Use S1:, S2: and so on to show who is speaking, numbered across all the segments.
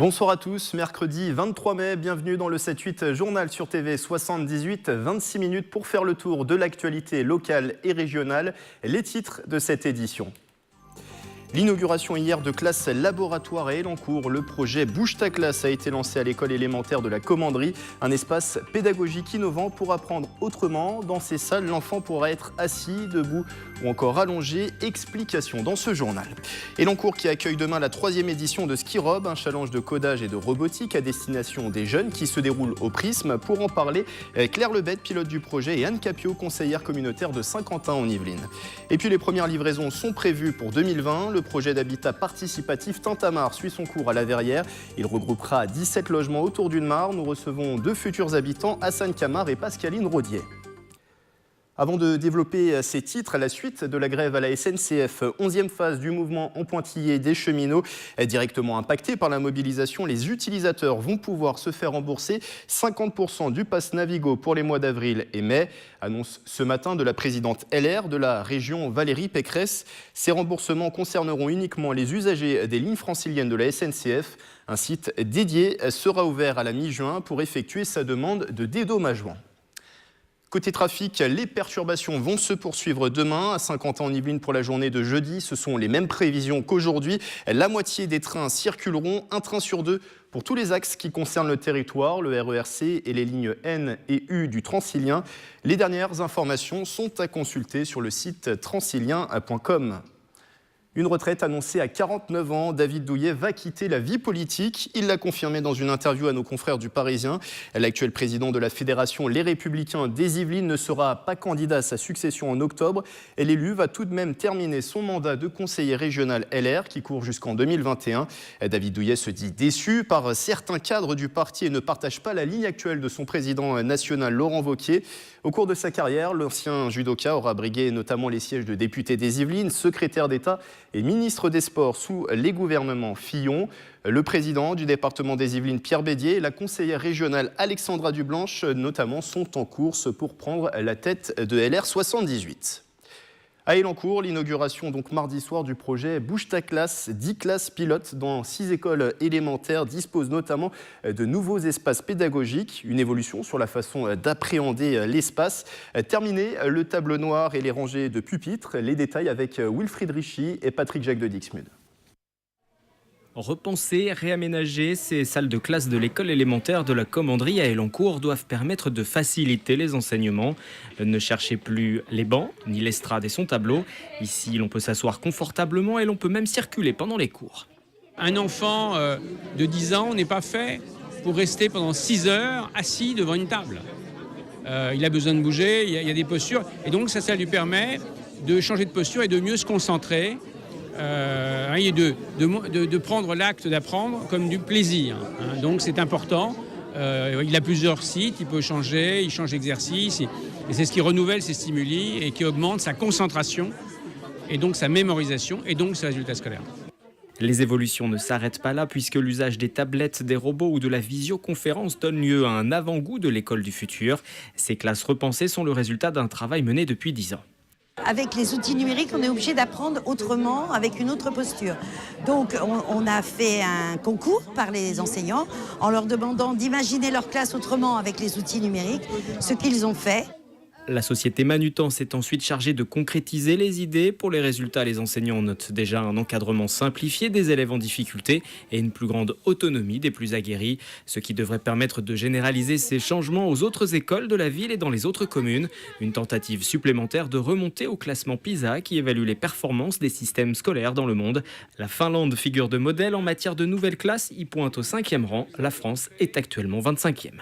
S1: Bonsoir à tous, mercredi 23 mai, bienvenue dans le 7-8 journal sur TV 78, 26 minutes pour faire le tour de l'actualité locale et régionale, les titres de cette édition. L'inauguration hier de classes laboratoire à Elancourt. Le projet Bouge ta classe a été lancé à l'école élémentaire de la Commanderie. Un espace pédagogique innovant pour apprendre autrement. Dans ces salles, l'enfant pourra être assis, debout ou encore allongé. Explication dans ce journal. Elancourt qui accueille demain la 3e édition de Skirob, un challenge de codage et de robotique à destination des jeunes qui se déroule au Prisme. Pour en parler, Claire Lebet, pilote du projet, et Anne Capio, conseillère communautaire de Saint-Quentin en Yvelines. Et puis les premières livraisons sont prévues pour 2020. Le projet d'habitat participatif Tintamarre suit son cours à la Verrière. Il regroupera 17 logements autour d'une mare. Nous recevons 2 futurs habitants, Hassan Kamar et Pascaline Rodier. Avant de développer ces titres, à la suite de la grève à la SNCF, 11e phase du mouvement en pointillé des cheminots, directement impacté par la mobilisation, les utilisateurs vont pouvoir se faire rembourser 50% du pass Navigo pour les mois d'avril et mai. Annonce ce matin de la présidente LR de la région Valérie Pécresse. Ces remboursements concerneront uniquement les usagers des lignes franciliennes de la SNCF. Un site dédié sera ouvert à la mi-juin pour effectuer sa demande de dédommagement. Côté trafic, les perturbations vont se poursuivre demain à Saint-Quentin en Yvelines pour la journée de jeudi. Ce sont les mêmes prévisions qu'aujourd'hui. La moitié des trains circuleront, un train sur 2 pour tous les axes qui concernent le territoire, le RERC et les lignes N et U du Transilien. Les dernières informations sont à consulter sur le site transilien.com. Une retraite annoncée à 49 ans, David Douillet va quitter la vie politique. Il l'a confirmé dans une interview à nos confrères du Parisien. L'actuel président de la fédération Les Républicains des Yvelines ne sera pas candidat à sa succession en octobre. Et l'élu va tout de même terminer son mandat de conseiller régional LR qui court jusqu'en 2021. David Douillet se dit déçu par certains cadres du parti et ne partage pas la ligne actuelle de son président national Laurent Wauquiez. Au cours de sa carrière, l'ancien judoka aura brigué notamment les sièges de député des Yvelines, secrétaire d'État et ministre des Sports sous les gouvernements Fillon. Le président du département des Yvelines, Pierre Bédier, et la conseillère régionale Alexandra Dublanche, notamment, sont en course pour prendre la tête de LR 78. À Elancourt, l'inauguration donc mardi soir du projet Bouge ta classe. 10 classes pilotes dans 6 écoles élémentaires disposent notamment de nouveaux espaces pédagogiques. Une évolution sur la façon d'appréhender l'espace. Terminé le tableau noir et les rangées de pupitres. Les détails avec Wilfried Richy et Patrick Jacques de Dixmude.
S2: Repenser, réaménager, ces salles de classe de l'école élémentaire de la Commanderie à Elancourt doivent permettre de faciliter les enseignements. Ne cherchez plus les bancs, ni l'estrade et son tableau. Ici, l'on peut s'asseoir confortablement et l'on peut même circuler pendant les cours.
S3: Un enfant de 10 ans n'est pas fait pour rester pendant 6 heures assis devant une table. Il a besoin de bouger, il y a des postures. Et donc ça lui permet de changer de posture et de mieux se concentrer. Et de prendre l'acte d'apprendre comme du plaisir. Donc c'est important. Il a plusieurs sites, il peut changer, il change d'exercice. Et c'est ce qui renouvelle ses stimuli et qui augmente sa concentration et donc sa mémorisation et donc ses résultats scolaires.
S2: Les évolutions ne s'arrêtent pas là puisque l'usage des tablettes, des robots ou de la visioconférence donne lieu à un avant-goût de l'école du futur. Ces classes repensées sont le résultat d'un travail mené depuis 10 ans.
S4: Avec les outils numériques, on est obligé d'apprendre autrement, avec une autre posture. Donc, on a fait un concours par les enseignants en leur demandant d'imaginer leur classe autrement avec les outils numériques, ce qu'ils ont fait.
S2: La société Manutan s'est ensuite chargée de concrétiser les idées. Pour les résultats, les enseignants notent déjà un encadrement simplifié des élèves en difficulté et une plus grande autonomie des plus aguerris, ce qui devrait permettre de généraliser ces changements aux autres écoles de la ville et dans les autres communes. Une tentative supplémentaire de remonter au classement PISA qui évalue les performances des systèmes scolaires dans le monde. La Finlande figure de modèle en matière de nouvelles classes, y pointe au 5e rang. La France est actuellement 25e.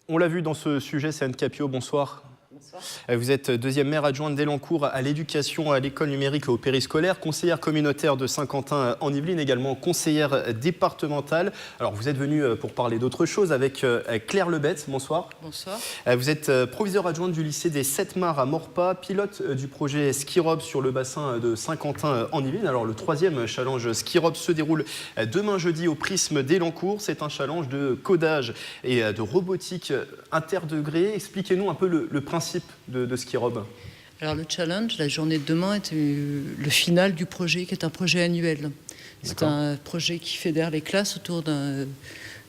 S1: On l'a vu dans ce sujet, c'est Anne Capio, bonsoir. Bonsoir. Vous êtes deuxième maire adjointe d'Elancourt à l'éducation, à l'école numérique et au périscolaire, conseillère communautaire de Saint-Quentin en Yvelines, également conseillère départementale. Alors vous êtes venue pour parler d'autre chose avec Claire Lebet, bonsoir.
S5: Bonsoir.
S1: Vous êtes proviseure adjointe du lycée des 7 Mares à Maurepas, pilote du projet Skirob sur le bassin de Saint-Quentin en Yvelines. Alors le 3e challenge Skirob se déroule demain jeudi au Prisme d'Elancourt. C'est un challenge de codage et de robotique interdegré. Expliquez-nous un peu le principe de Skirob.
S5: Alors le challenge, la journée de demain, est le final du projet qui est un projet annuel. C'est un projet qui fédère les classes autour de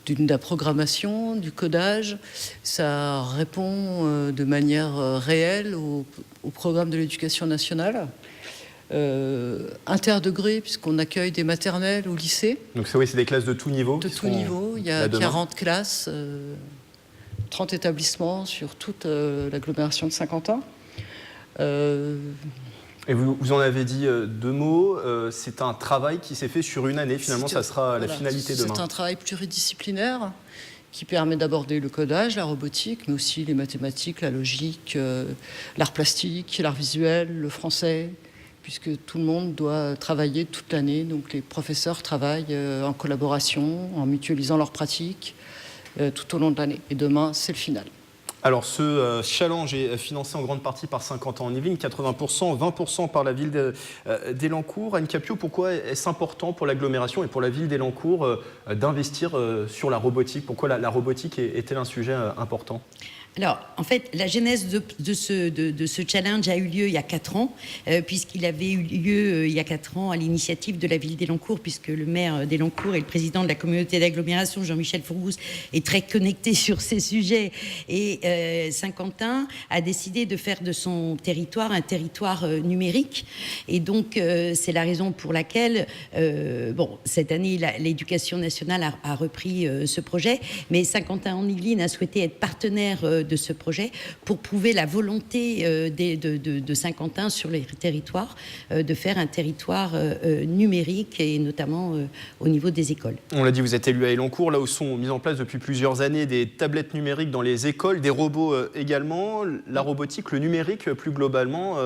S5: la programmation, du codage. Ça répond de manière réelle au programme de l'éducation nationale. Interdegré, puisqu'on accueille des maternelles au lycée.
S1: Donc c'est des classes de tout niveau.
S5: De tout niveau. Il y a 40 classes, 30 établissements sur toute l'agglomération de Saint-Quentin.
S1: Et vous en avez dit 2 mots. C'est un travail qui s'est fait sur une année. Finalement, ça sera la finalité demain.
S5: C'est un travail pluridisciplinaire qui permet d'aborder le codage, la robotique, mais aussi les mathématiques, la logique, l'art plastique, l'art visuel, le français, puisque tout le monde doit travailler toute l'année. Donc les professeurs travaillent en collaboration, en mutualisant leurs pratiques tout au long de l'année. Et demain, c'est le final.
S1: Alors ce challenge est financé en grande partie par Saint-Quentin en Yvelines, 80%, 20% par la ville d'Élancourt. Anne Capio, pourquoi est-ce important pour l'agglomération et pour la ville d'Élancourt d'investir sur la robotique? Pourquoi la robotique est-elle un sujet important?
S4: Alors, en fait, la genèse de ce challenge a eu lieu il y a 4 ans, puisqu'il avait eu lieu il y a 4 ans à l'initiative de la ville d'Élancourt, puisque le maire d'Élancourt et le président de la communauté d'agglomération, Jean-Michel Fourgousse, est très connecté sur ces sujets. Et Saint-Quentin a décidé de faire de son territoire un territoire numérique. Et donc, c'est la raison pour laquelle, cette année, l'éducation nationale a repris ce projet, mais Saint-Quentin-en-Yvelines a souhaité être partenaire de ce projet pour prouver la volonté de Saint-Quentin sur les territoires de faire un territoire numérique et notamment au niveau des écoles.
S1: On l'a dit, vous êtes élu à Élancourt, là où sont mises en place depuis plusieurs années des tablettes numériques dans les écoles, des robots également, la robotique, le numérique plus globalement.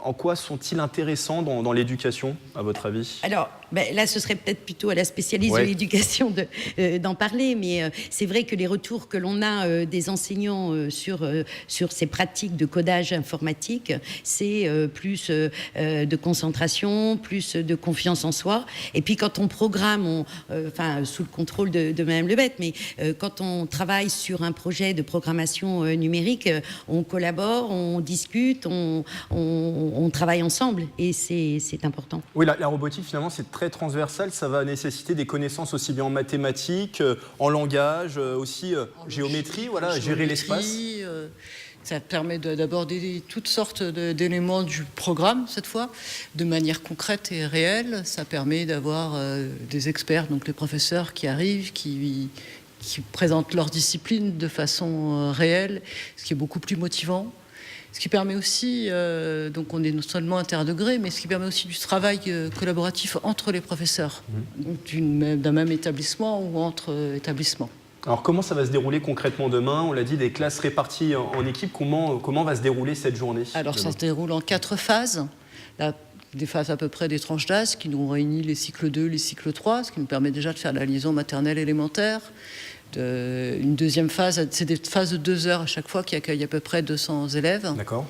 S1: En quoi sont-ils intéressants dans l'éducation, à votre avis?
S4: Alors, là, ce serait peut-être plutôt à la spécialiste de l'éducation d'en parler, mais c'est vrai que les retours que l'on a des enseignants sur ces pratiques de codage informatique, c'est plus de concentration, plus de confiance en soi. Et puis quand on programme, sous le contrôle de Mme Lebette, mais quand on travaille sur un projet de programmation numérique, on collabore, on discute, on travaille ensemble, et c'est important.
S1: Oui, la robotique, finalement, c'est très transversal. Ça va nécessiter des connaissances aussi bien en mathématiques, en langage, aussi géométrie, gérer l'espace.
S5: Ça permet d'aborder toutes sortes d'éléments du programme, cette fois, de manière concrète et réelle. Ça permet d'avoir des experts, donc les professeurs qui arrivent, qui présentent leur discipline de façon réelle, ce qui est beaucoup plus motivant. Ce qui permet aussi, donc on est non seulement interdegré, mais ce qui permet aussi du travail collaboratif entre les professeurs, d'un même établissement ou entre établissements.
S1: Alors comment ça va se dérouler concrètement demain? On l'a dit, des classes réparties en équipe. Comment va se dérouler cette journée?
S5: Alors ça se déroule en 4 phases. Des phases à peu près des tranches d'âge qui nous réunissent les cycles 2, les cycles 3, ce qui nous permet déjà de faire la liaison maternelle élémentaire. Une deuxième phase, c'est des phases de 2 heures à chaque fois qui accueillent à peu près 200 élèves.
S1: D'accord.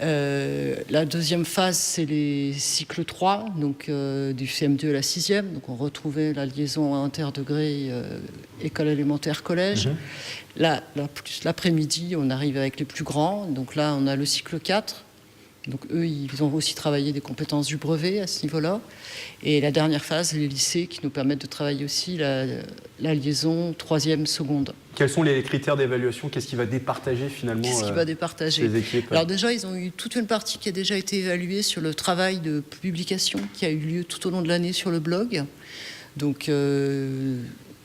S5: La deuxième phase, c'est les cycles 3, donc du CM2 à la 6e. Donc on retrouvait la liaison interdegré école élémentaire, collège. Là, plus l'après-midi, on arrive avec les plus grands. Donc là, on a le cycle 4. Donc eux, ils ont aussi travaillé des compétences du brevet à ce niveau-là. Et la dernière phase, les lycées qui nous permettent de travailler aussi la liaison 3e, seconde.
S1: Quels sont les critères d'évaluation? Qu'est-ce qui va départager finalement
S5: Qu'est-ce qui va départager
S1: les équipes?
S5: Alors déjà, ils ont eu toute une partie qui a déjà été évaluée sur le travail de publication qui a eu lieu tout au long de l'année sur le blog. Donc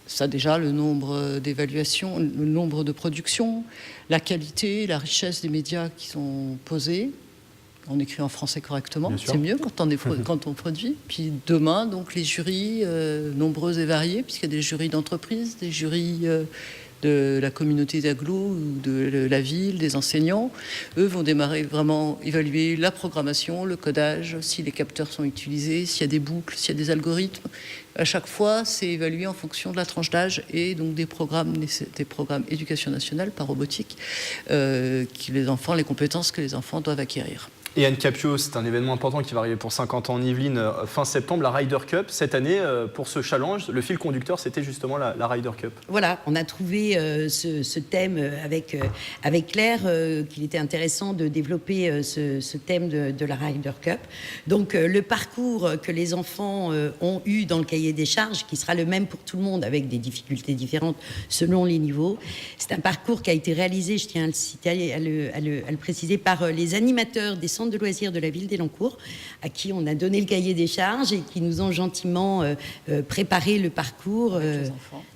S5: ça déjà, le nombre d'évaluations, le nombre de productions, la qualité, la richesse des médias qui sont posés. On écrit en français correctement, c'est mieux quand on produit. Puis demain, donc les jurys, nombreux et variés, puisqu'il y a des jurys d'entreprise, des jurys de la communauté d'agglo ou de la ville, des enseignants. Eux vont démarrer vraiment évaluer la programmation, le codage, si les capteurs sont utilisés, s'il y a des boucles, s'il y a des algorithmes. À chaque fois, c'est évalué en fonction de la tranche d'âge et donc des programmes éducation nationale par robotique, les compétences que les enfants doivent acquérir.
S1: Et Anne Capio, c'est un événement important qui va arriver pour 50 ans en Yvelines fin septembre, la Ryder Cup. Cette année, pour ce challenge, le fil conducteur, c'était justement la Ryder Cup.
S4: Voilà, on a trouvé ce thème avec Claire, qu'il était intéressant de développer ce thème de la Ryder Cup. Donc le parcours que les enfants ont eu dans le cahier des charges, qui sera le même pour tout le monde, avec des difficultés différentes selon les niveaux. C'est un parcours qui a été réalisé, je tiens à le citer, à le préciser, par les animateurs des centres de loisirs de la ville d'Elancourt, à qui on a donné le cahier des charges et qui nous ont gentiment préparé le parcours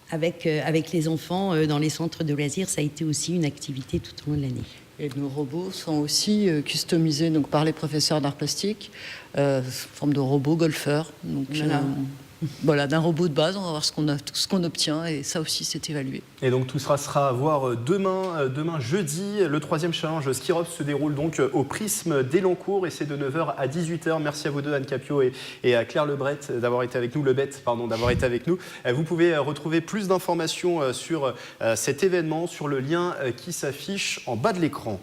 S4: avec les enfants dans les centres de loisirs. Ça a été aussi une activité tout au long de l'année.
S5: Et nos robots sont aussi customisés donc, par les professeurs d'art plastique, forme de robots golfeurs. Donc, voilà, d'un robot de base, on va voir ce qu'on obtient, et ça aussi c'est évalué.
S1: Et donc tout sera à voir demain jeudi. Le 3e challenge Skirops se déroule donc au Prisme d'Elancourt et c'est de 9h à 18h. Merci à vous deux, Anne Capio et à Claire Lebret d'avoir été avec nous, d'avoir été avec nous. Vous pouvez retrouver plus d'informations sur cet événement sur le lien qui s'affiche en bas de l'écran.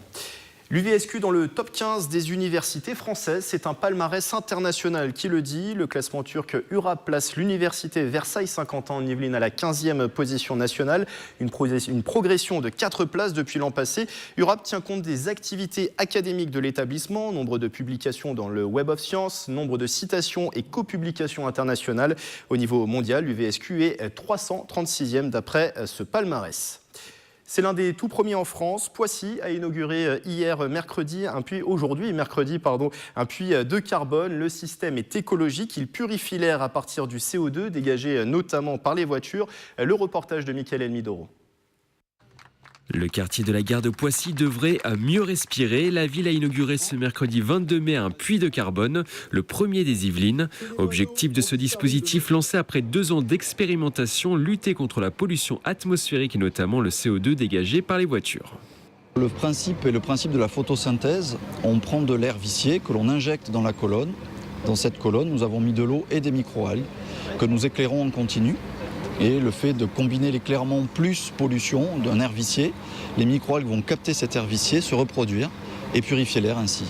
S1: L'UVSQ dans le top 15 des universités françaises, c'est un palmarès international qui le dit. Le classement turc URAP place l'université Versailles-Saint-Quentin en Yvelines à la 15e position nationale, une progression de 4 places depuis l'an passé. URAP tient compte des activités académiques de l'établissement, nombre de publications dans le Web of Science, nombre de citations et copublications internationales. Au niveau mondial, l'UVSQ est 336e d'après ce palmarès. C'est l'un des tout premiers en France. Poissy a inauguré aujourd'hui mercredi, un puits de carbone. Le système est écologique. Il purifie l'air à partir du CO2 dégagé notamment par les voitures. Le reportage de Mickaël Elmidoro.
S6: Le quartier de la gare de Poissy devrait mieux respirer. La ville a inauguré ce mercredi 22 mai un puits de carbone, le premier des Yvelines. Objectif de ce dispositif lancé après 2 ans d'expérimentation, lutter contre la pollution atmosphérique et notamment le CO2 dégagé par les voitures.
S7: Le principe est le principe de la photosynthèse. On prend de l'air vicié que l'on injecte dans la colonne. Dans cette colonne, nous avons mis de l'eau et des microalgues que nous éclairons en continu. Et le fait de combiner l'éclairement plus pollution d'un air vicié, les microalgues vont capter cet air vicié, se reproduire et purifier l'air ainsi.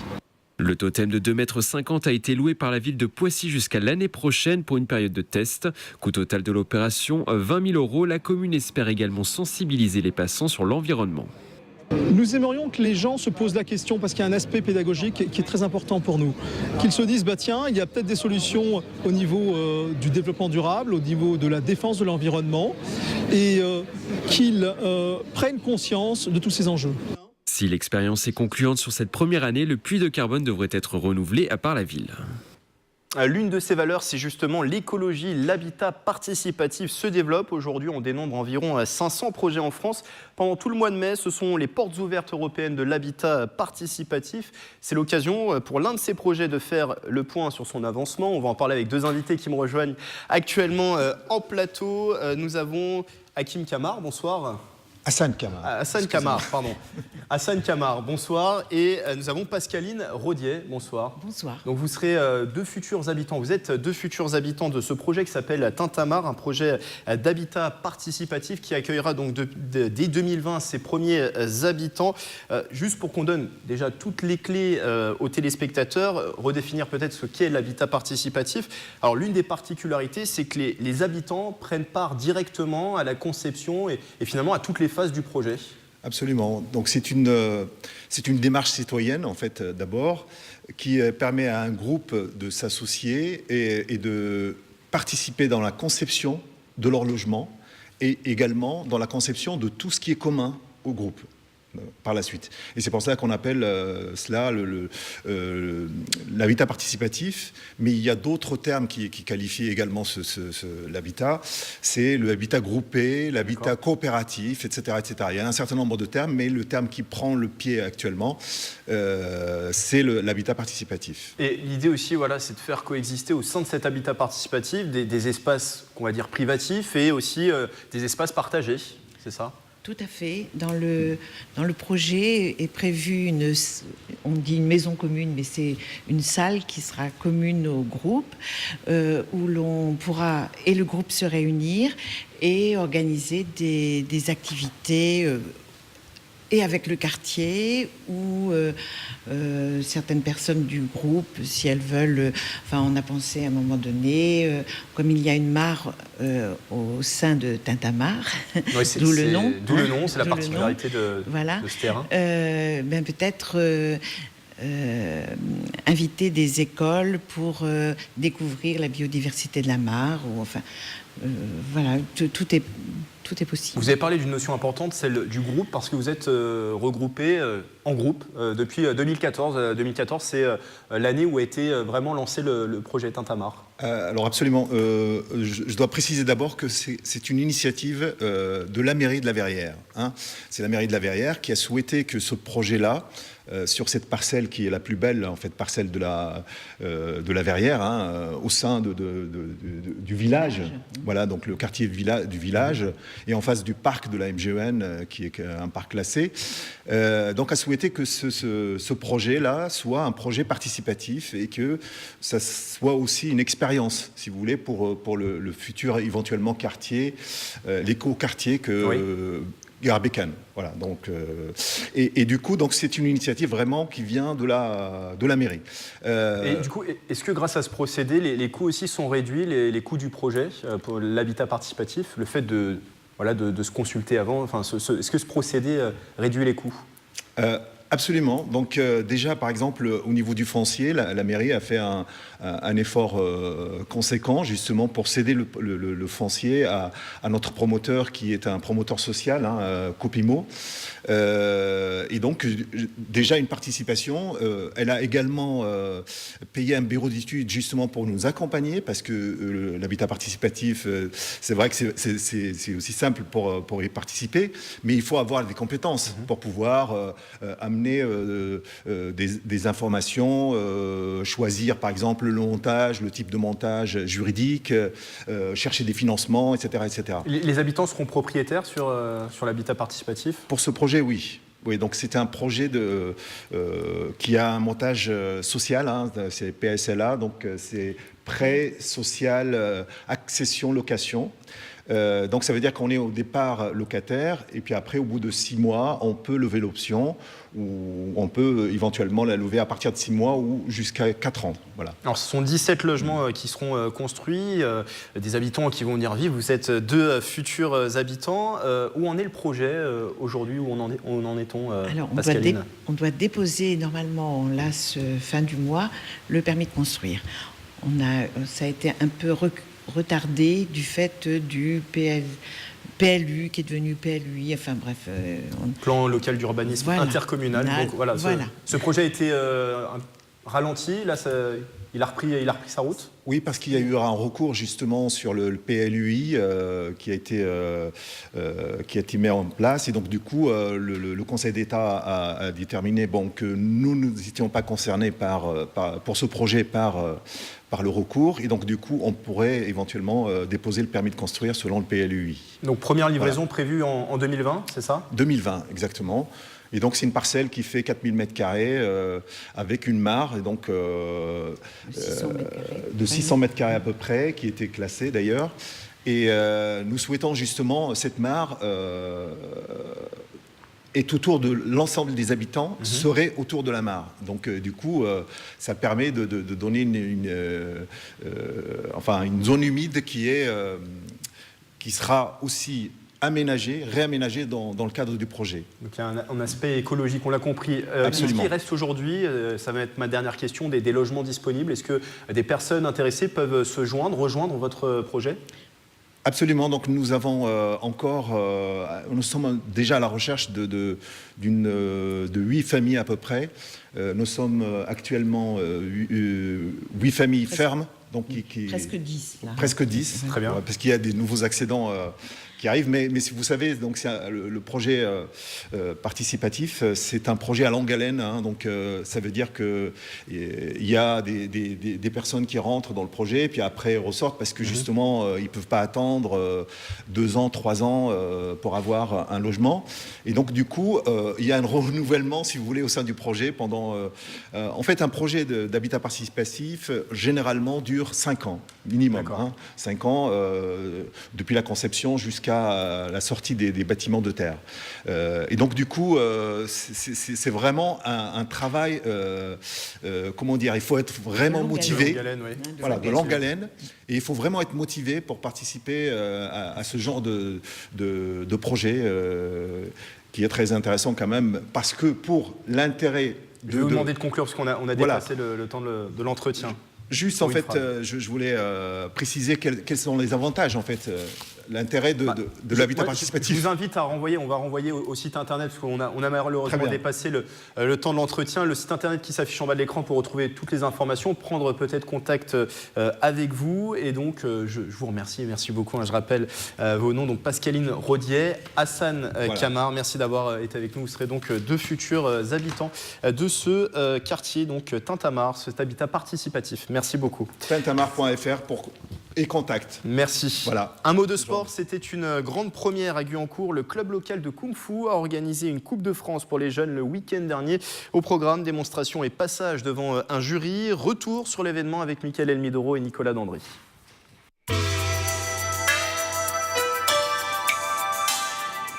S6: Le totem de 2,50 m a été loué par la ville de Poissy jusqu'à l'année prochaine pour une période de test. Coût total de l'opération, 20 000 €. La commune espère également sensibiliser les passants sur l'environnement.
S8: Nous aimerions que les gens se posent la question, parce qu'il y a un aspect pédagogique qui est très important pour nous. Qu'ils se disent, tiens, il y a peut-être des solutions au niveau du développement durable, au niveau de la défense de l'environnement, et qu'ils prennent conscience de tous ces enjeux.
S6: Si l'expérience est concluante sur cette première année, le puits de carbone devrait être renouvelé par la ville.
S1: L'une de ces valeurs, c'est justement l'écologie. L'habitat participatif se développe. Aujourd'hui, on dénombre environ 500 projets en France. Pendant tout le mois de mai, ce sont les portes ouvertes européennes de l'habitat participatif. C'est l'occasion pour l'un de ces projets de faire le point sur son avancement. On va en parler avec 2 invités qui me rejoignent actuellement en plateau. Nous avons Hakim Kamar, bonsoir.
S9: Hassan Kamar.
S1: Hassan Kamar, pardon. Hassan Kamar, bonsoir. Et nous avons Pascaline Rodier, bonsoir.
S4: Bonsoir.
S1: Donc vous serez 2 futurs habitants. Vous êtes 2 futurs habitants de ce projet qui s'appelle Tintamarre, un projet d'habitat participatif qui accueillera donc dès 2020 ses premiers habitants. Juste pour qu'on donne déjà toutes les clés aux téléspectateurs, redéfinir peut-être ce qu'est l'habitat participatif. Alors l'une des particularités, c'est que les habitants prennent part directement à la conception et finalement à toutes les phases du projet.
S9: Absolument. Donc c'est une démarche citoyenne en fait d'abord qui permet à un groupe de s'associer et de participer dans la conception de leur logement et également dans la conception de tout ce qui est commun au groupe par la suite. Et c'est pour ça qu'on appelle cela l'habitat participatif, mais il y a d'autres termes qui qualifient également l'habitat. C'est le habitat groupé, l'habitat coopératif, etc., etc. Il y a un certain nombre de termes, mais le terme qui prend le pied actuellement, c'est l'habitat participatif.
S1: Et l'idée aussi, voilà, c'est de faire coexister au sein de cet habitat participatif des espaces, qu'on va dire, privatifs et aussi des espaces partagés, c'est ça ?
S10: Tout à fait. Dans le projet est prévue on dit une maison commune, mais c'est une salle qui sera commune au groupe, où l'on pourra, et le groupe se réunir et organiser des activités et avec le quartier ou certaines personnes du groupe, si elles veulent. On a pensé à un moment donné, comme il y a une mare au sein de Tintamarre, d'où le nom.
S1: D'où le nom, c'est la particularité de ce terrain.
S10: Peut-être inviter des écoles pour découvrir la biodiversité de la mare. Voilà, tout est possible.
S1: Vous avez parlé d'une notion importante, celle du groupe, parce que vous êtes regroupés en groupe depuis 2014. 2014, c'est l'année où a été vraiment lancé le projet Tintamarre.
S9: Alors absolument. Je dois préciser d'abord que c'est une initiative de la mairie de la Verrière. C'est la mairie de la Verrière qui a souhaité que ce projet-là, sur cette parcelle qui est la plus belle, en fait, parcelle de la Verrière, au sein du village. Voilà, donc le quartier du village, et en face du parc de la MGEN, qui est un parc classé. Donc a souhaité que ce projet-là soit un projet participatif et que ça soit aussi une expérience, si vous voulez, pour le futur éventuellement quartier, l'éco-quartier que... Garbécane, voilà. Donc, et du coup, donc c'est une initiative vraiment qui vient de la mairie.
S1: Et du coup, est-ce que grâce à ce procédé, les coûts aussi sont réduits, les coûts du projet pour l'habitat participatif, le fait de se consulter avant, est-ce que ce procédé réduit les coûts?
S9: Absolument. Donc déjà, par exemple, au niveau du foncier, la mairie a fait un effort conséquent justement pour céder le foncier à notre promoteur qui est un promoteur social, Copimo. Et donc déjà une participation. Elle a également payé un bureau d'études justement pour nous accompagner parce que l'habitat participatif, c'est vrai que c'est aussi simple pour y participer, mais il faut avoir des compétences pour pouvoir amener des informations, choisir par exemple le montage, le type de montage juridique, chercher des financements, etc. etc.
S1: Les habitants seront propriétaires sur l'habitat participatif?
S9: Pour ce projet, oui. Oui, donc c'est un projet qui a un montage social, c'est PSLA, donc c'est prêt social, accession, location. Donc ça veut dire qu'on est au départ locataire et puis après au bout de 6 mois on peut lever l'option ou on peut éventuellement la lever à partir de 6 mois ou jusqu'à 4 ans. Voilà.
S1: Alors ce sont 17 logements qui seront construits, des habitants qui vont venir vivre. Vous êtes 2 futurs habitants. Où en est le projet aujourd'hui? Où en est-on,
S10: Alors,
S1: Pascaline?
S10: on doit déposer normalement là fin du mois le permis de construire. Ça a été un peu retardé du fait du PLU qui est devenu PLUI, enfin bref.
S1: Plan local d'urbanisme intercommunal. Donc, voilà. Ce projet a été ralenti, là il a repris sa route?
S9: Oui, parce qu'il y a eu un recours justement sur le PLUI qui a été mis en place. Et donc du coup, le Conseil d'État a déterminé que nous n'étions pas concernés pour ce projet par le recours. Et donc du coup, on pourrait éventuellement déposer le permis de construire selon le PLUI.
S1: Donc première livraison prévue en 2020, c'est ça?
S9: 2020, exactement. Et donc c'est une parcelle qui fait 4000 m² avec une mare et donc, de 600 m² à peu près, qui était classée d'ailleurs. Et nous souhaitons justement cette mare est autour de l'ensemble des habitants, serait autour de la mare. Donc du coup, ça permet de donner une zone humide qui sera aussi réaménagé dans le cadre du projet.
S1: Donc il y a un aspect écologique, on l'a compris.
S9: Absolument.
S1: Est-ce qu'il reste aujourd'hui, ça va être ma dernière question, des logements disponibles? Est-ce que des personnes intéressées peuvent rejoindre votre projet?
S9: Absolument. Donc nous avons nous sommes déjà à la recherche de 8 familles à peu près. Nous sommes actuellement 8 familles fermes. Donc
S10: presque 10. Là.
S9: Presque 10,
S1: très bien.
S9: Parce qu'il y a des nouveaux accédants qui arrivent. Mais vous savez, donc le projet participatif, c'est un projet à longue haleine. Donc ça veut dire qu'il y a des personnes qui rentrent dans le projet, et puis après ressortent parce que justement, ils ne peuvent pas attendre 2 ans, 3 ans pour avoir un logement. Et donc du coup, il y a un renouvellement, si vous voulez, au sein du projet pendant... en fait, un projet d'habitat participatif, généralement, dure 5 ans, minimum. 5 ans, depuis la conception jusqu'à jusqu'à la sortie des bâtiments de terre. Et donc du coup, c'est vraiment un travail, comment dire, il faut être vraiment motivé, de longue haleine, et il faut vraiment être motivé pour participer à ce genre de projet qui est très intéressant quand même, parce que pour l'intérêt de...
S1: Je vais vous demander de conclure, parce qu'on a dépassé le temps de l'entretien.
S9: Juste, en fait, je voulais préciser quels sont les avantages, en fait, l'intérêt de l'habitat participatif.
S1: Je vous invite à renvoyer, on va renvoyer au site internet, parce qu'on a malheureusement dépassé le temps de l'entretien. Le site internet qui s'affiche en bas de l'écran pour retrouver toutes les informations, prendre peut-être contact avec vous. Et donc, je vous remercie, merci beaucoup. Je rappelle vos noms, donc Pascaline Rodier, Hassan Kamar, merci d'avoir été avec nous. Vous serez donc deux futurs habitants de ce quartier, donc Tintamarre, cet habitat participatif. Merci beaucoup.
S9: Tintamarre.fr et contact.
S1: Merci.
S9: Voilà.
S1: Un mot de sport, c'était une grande première à Guyancourt. Le club local de Kung Fu a organisé une Coupe de France pour les jeunes le week-end dernier. Au programme, démonstration et passage devant un jury. Retour sur l'événement avec Mickaël Elmidoro et Nicolas Dandry.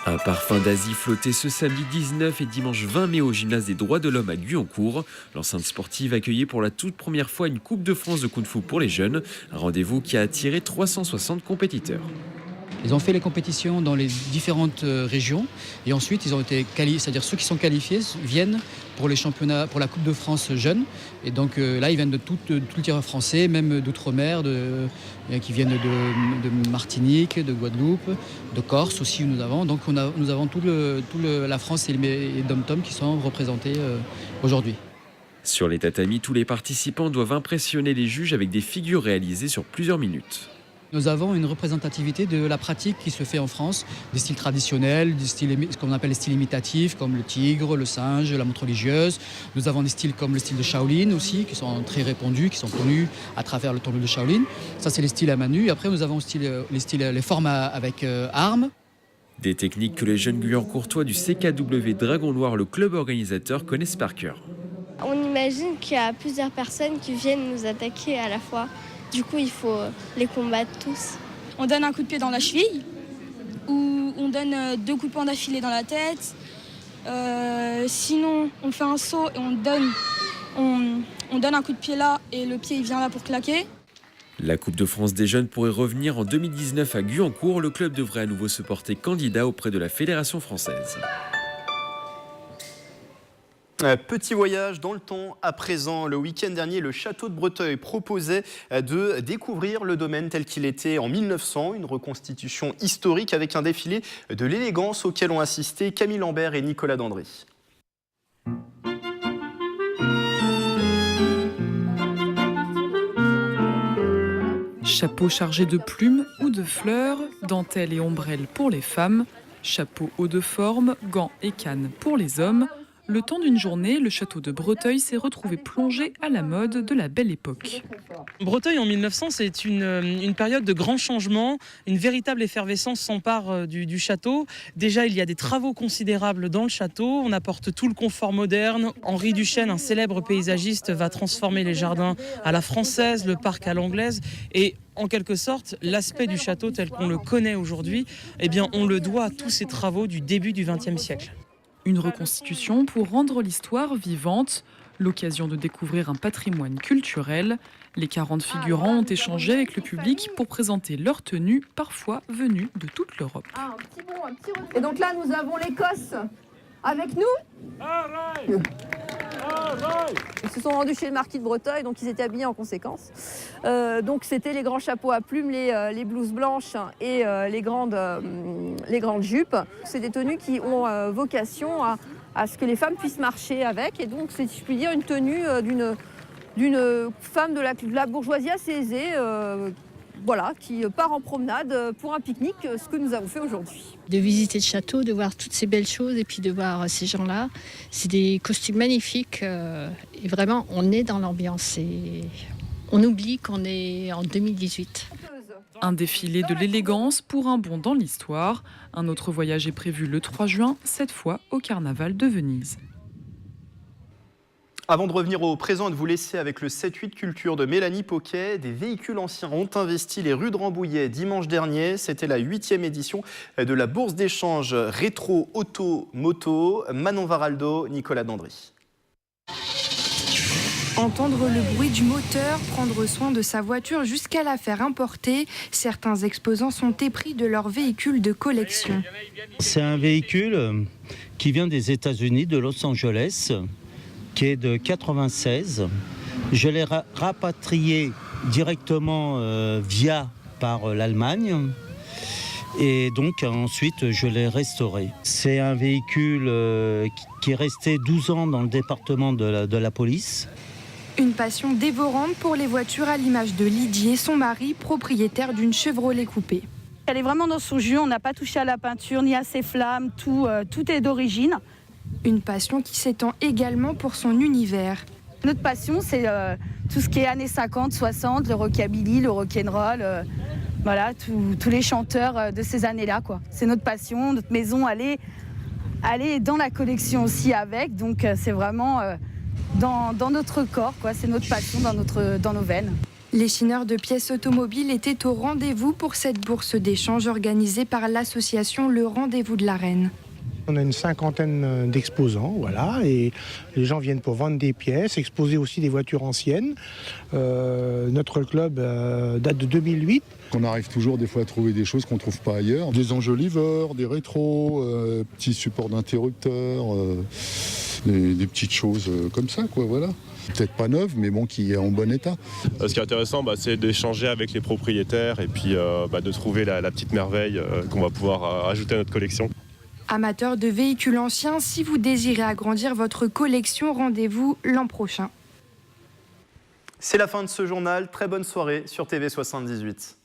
S6: Un parfum d'Asie flottait ce samedi 19 et dimanche 20 mai au gymnase des droits de l'homme à Guyancourt. L'enceinte sportive accueillait pour la toute première fois une Coupe de France de Kung Fu pour les jeunes. Un rendez-vous qui a attiré 360 compétiteurs.
S11: Ils ont fait les compétitions dans les différentes régions et ensuite ils ont été qualifiés, c'est-à-dire ceux qui sont qualifiés viennent pour les championnats, pour la Coupe de France jeunes. Et donc là, ils viennent de tout le territoire français, même d'outre-mer, qui viennent de Martinique, de Guadeloupe, de Corse aussi où nous avons. Donc nous avons la France et les dom-tom qui sont représentés aujourd'hui.
S6: Sur les tatamis, tous les participants doivent impressionner les juges avec des figures réalisées sur plusieurs minutes.
S11: Nous avons une représentativité de la pratique qui se fait en France, des styles traditionnels, ce qu'on appelle les styles imitatifs, comme le tigre, le singe, la montre religieuse. Nous avons des styles comme le style de Shaolin aussi, qui sont très répandus, qui sont connus à travers le temple de Shaolin. Ça, c'est les styles à main nue. Et après, nous avons les formes avec armes.
S6: Des techniques que les jeunes Guyancourtois du CKW Dragon Noir, le club organisateur, connaissent par cœur.
S12: On imagine qu'il y a plusieurs personnes qui viennent nous attaquer à la fois. Du coup, il faut les combattre tous.
S13: On donne un coup de pied dans la cheville, ou on donne 2 coups de poing d'affilée dans la tête. Sinon, on fait un saut et on donne un coup de pied là et le pied il vient là pour claquer.
S6: La Coupe de France des jeunes pourrait revenir en 2019 à Guyancourt. Le club devrait à nouveau se porter candidat auprès de la Fédération française.
S1: Petit voyage dans le temps à présent. Le week-end dernier, le château de Breteuil proposait de découvrir le domaine tel qu'il était en 1900. Une reconstitution historique avec un défilé de l'élégance auquel ont assisté Camille Lambert et Nicolas Dandry.
S14: Chapeau chargé de plumes ou de fleurs, dentelles et ombrelles pour les femmes, chapeau haut de forme, gants et cannes pour les hommes. Le temps d'une journée, le château de Breteuil s'est retrouvé plongé à la mode de la belle époque.
S15: Breteuil en 1900, c'est une période de grands changements. Une véritable effervescence s'empare du château. Déjà, il y a des travaux considérables dans le château. On apporte tout le confort moderne. Henri Duchesne, un célèbre paysagiste, va transformer les jardins à la française, le parc à l'anglaise. Et en quelque sorte, l'aspect du château tel qu'on le connaît aujourd'hui, eh bien, on le doit à tous ces travaux du début du XXe siècle.
S14: Une reconstitution pour rendre l'histoire vivante, l'occasion de découvrir un patrimoine culturel. Les 40 figurants ont échangé avec le public pour présenter leurs tenues, parfois venues de toute l'Europe.
S16: Et donc là, nous avons l'Écosse avec nous. Ils se sont rendus chez le marquis de Breteuil, donc ils étaient habillés en conséquence. Donc c'était les grands chapeaux à plumes, les blouses blanches et les grandes jupes. C'est des tenues qui ont vocation à ce que les femmes puissent marcher avec. Et donc c'est, si je puis dire, une tenue d'une femme de la bourgeoisie assez aisée, qui part en promenade pour un pique-nique, ce que nous avons fait aujourd'hui.
S17: De visiter le château, de voir toutes ces belles choses et puis de voir ces gens-là. C'est des costumes magnifiques et vraiment on est dans l'ambiance et on oublie qu'on est en 2018.
S14: Un défilé de l'élégance pour un bond dans l'histoire. Un autre voyage est prévu le 3 juin, cette fois au Carnaval de Venise.
S1: Avant de revenir au présent et de vous laisser avec le 7-8 culture de Mélanie Poquet, des véhicules anciens ont investi les rues de Rambouillet dimanche dernier. C'était la 8e édition de la bourse d'échange rétro auto moto. Manon Varaldo, Nicolas Dandry.
S18: Entendre le bruit du moteur, prendre soin de sa voiture jusqu'à la faire importer, certains exposants sont épris de leur véhicule de collection.
S19: C'est un véhicule qui vient des États-Unis, de Los Angeles, qui est de 96. Je l'ai rapatrié directement par l'Allemagne et donc ensuite je l'ai restauré. C'est un véhicule qui est resté 12 ans dans le département de la police.
S18: Une passion dévorante pour les voitures à l'image de Lydie, son mari, propriétaire d'une Chevrolet coupée.
S20: Elle est vraiment dans son jus, on n'a pas touché à la peinture ni à ses flammes, tout est d'origine.
S18: Une passion qui s'étend également pour son univers.
S20: Notre passion, c'est tout ce qui est années 50, 60, le rockabilly, le rock'n'roll, voilà, tous les chanteurs de ces années-là, quoi. C'est notre passion, notre maison, elle est dans la collection aussi avec, donc c'est vraiment dans notre corps, quoi. C'est notre passion dans nos veines.
S18: Les chineurs de pièces automobiles étaient au rendez-vous pour cette bourse d'échange organisée par l'association Le Rendez-vous de la Reine.
S21: On a une 50aine d'exposants, voilà, et les gens viennent pour vendre des pièces, exposer aussi des voitures anciennes. Notre club date de 2008.
S22: On arrive toujours des fois à trouver des choses qu'on ne trouve pas ailleurs. Des enjoliveurs, des rétros, petits supports d'interrupteurs, des petites choses comme ça, quoi, voilà. Peut-être pas neuve, mais bon, qui est en bon état.
S23: Ce qui est intéressant, c'est d'échanger avec les propriétaires et puis de trouver la petite merveille qu'on va pouvoir ajouter à notre collection.
S18: Amateurs de véhicules anciens, si vous désirez agrandir votre collection, rendez-vous l'an prochain.
S1: C'est la fin de ce journal. Très bonne soirée sur TV78.